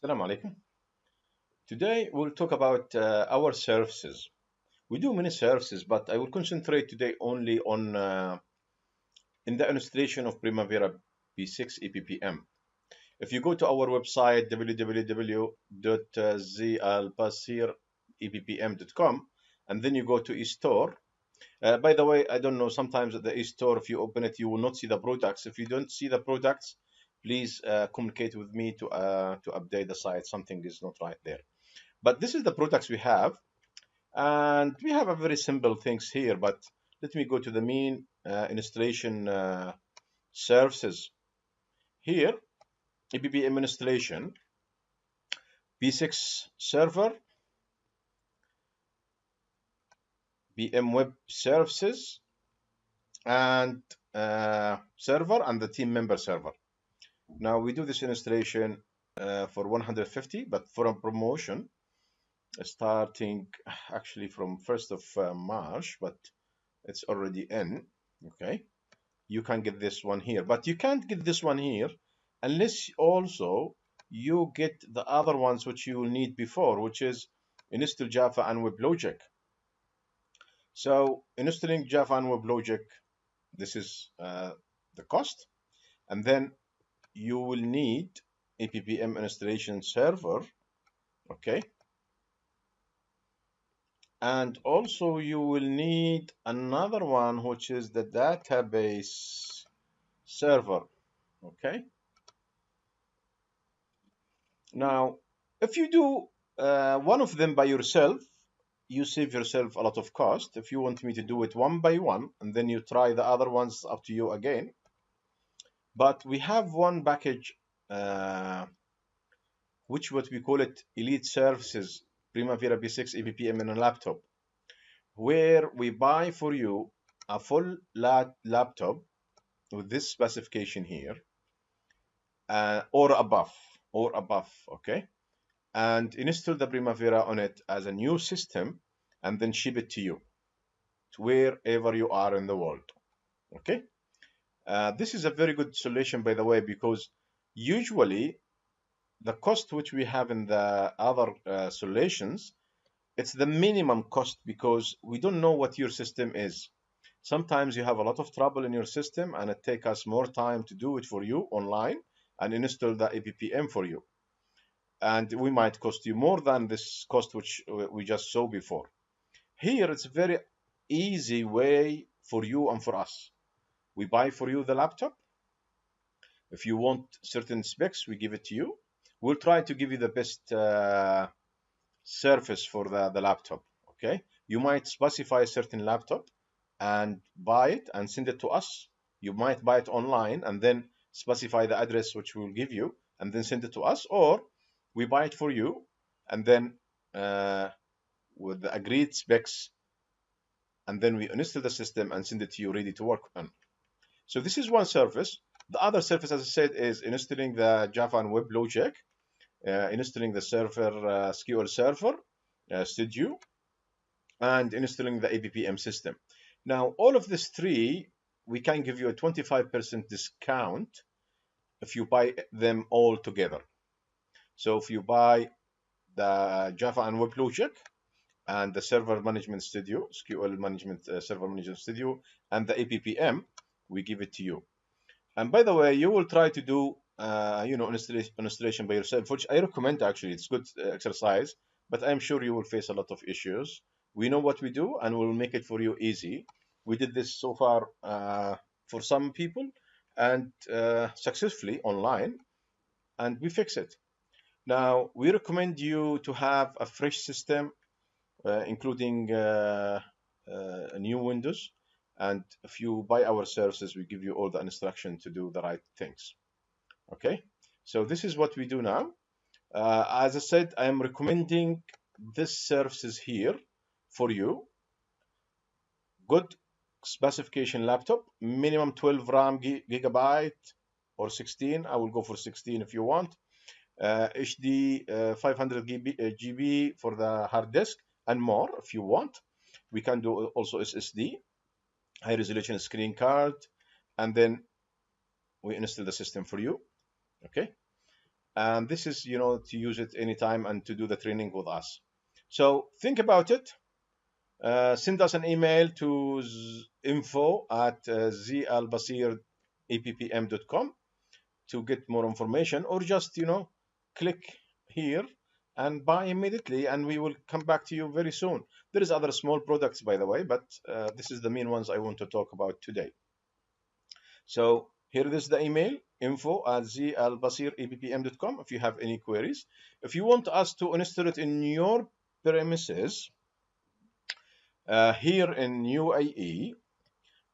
Assalamu alaikum. Today we'll talk about our services. We do many services, but I will concentrate today only on in the installation of Primavera B6 EPPM. If you go to our website www.albasir.eppm.com and then you go to eStore. By the way, I don't know, sometimes at the eStore, if you open it, you will not see the products. If you don't see the products, please communicate with me to update the site. Something is not right there. But this is the products we have, and we have a very simple things here. But let me go to the main installation services. Here, EPPM installation, B6 server, BM web services, and server and the team member server. Now we do this installation for 150, but for a promotion starting actually from 1st of March, but it's already in. Okay, you can get this one here, but you can't get this one here unless also you get the other ones which you will need before, which is install Java and WebLogic. So installing Java and WebLogic, this is the cost, and then you will need EPPM installation server. Okay, and also you will need another one, which is the database server. Okay, now if you do one of them by yourself, you save yourself a lot of cost. If you want me to do it one by one and then you try the other ones, up to you again. But we have one package which what we call it Elite Services Primavera B6 EPPM in a laptop, where we buy for you a full laptop with this specification here, or above, okay, and install the Primavera on it as a new system, and then ship it to you to wherever you are in the world. Okay, this is a very good solution, by the way, because usually the cost which we have in the other solutions, it's the minimum cost because we don't know what your system is. Sometimes you have a lot of trouble in your system and it takes us more time to do it for you online and install the EPPM for you. And we might cost you more than this cost which we just saw before. Here, it's a very easy way for you and for us. We buy for you the laptop. If you want certain specs, we give it to you. We'll try to give you the best surface for the laptop. Okay, you might specify a certain laptop and buy it and send it to us. You might buy it online and then specify the address which we'll give you and then send it to us, or we buy it for you and then with the agreed specs, and then we install the system and send it to you ready to work on. So this is one service. The other service, as I said, is installing the Java and WebLogic, installing the server SQL Server Studio, and installing the EPPM system. Now, all of these three, we can give you a 25% discount if you buy them all together. So if you buy the Java and WebLogic and the Server Management Studio, SQL Management Server Management Studio, and the EPPM, we give it to you. And by the way, you will try to do installation by yourself, which I recommend. Actually, it's good exercise, but I'm sure you will face a lot of issues. We know what we do, and we'll make it for you easy. We did this so far for some people, and successfully online, and we fix it. Now, we recommend you to have a fresh system, including new Windows. And if you buy our services, we give you all the instruction to do the right things. Okay, so this is what we do now. As I said, I am recommending this services here for you. Good specification laptop, minimum 12 RAM gigabyte or 16. I will go for 16 if you want. HD 500 GB for the hard disk and more if you want. We can do also SSD, high resolution screen card, and then we install the system for you. Okay, and this is, to use it anytime and to do the training with us. So think about it. Send us an email to info@zalbasireppm.com to get more information, or just click here and buy immediately, and we will come back to you very soon. There is other small products, by the way, but this is the main ones I want to talk about today. So here is the email, info@zalbasireppm.com, if you have any queries. If you want us to install it in your premises here in UAE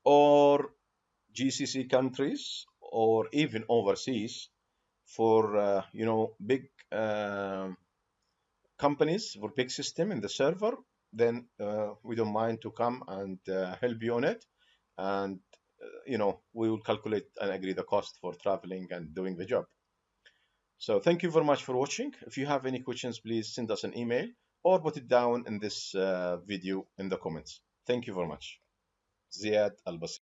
or GCC countries, or even overseas, for big companies, for big system in the server, then we don't mind to come and help you on it, and we will calculate and agree the cost for traveling and doing the job. So thank you very much for watching. If you have any questions, please send us an email or put it down in this video in the comments. Thank you very much. Ziad, Albasir.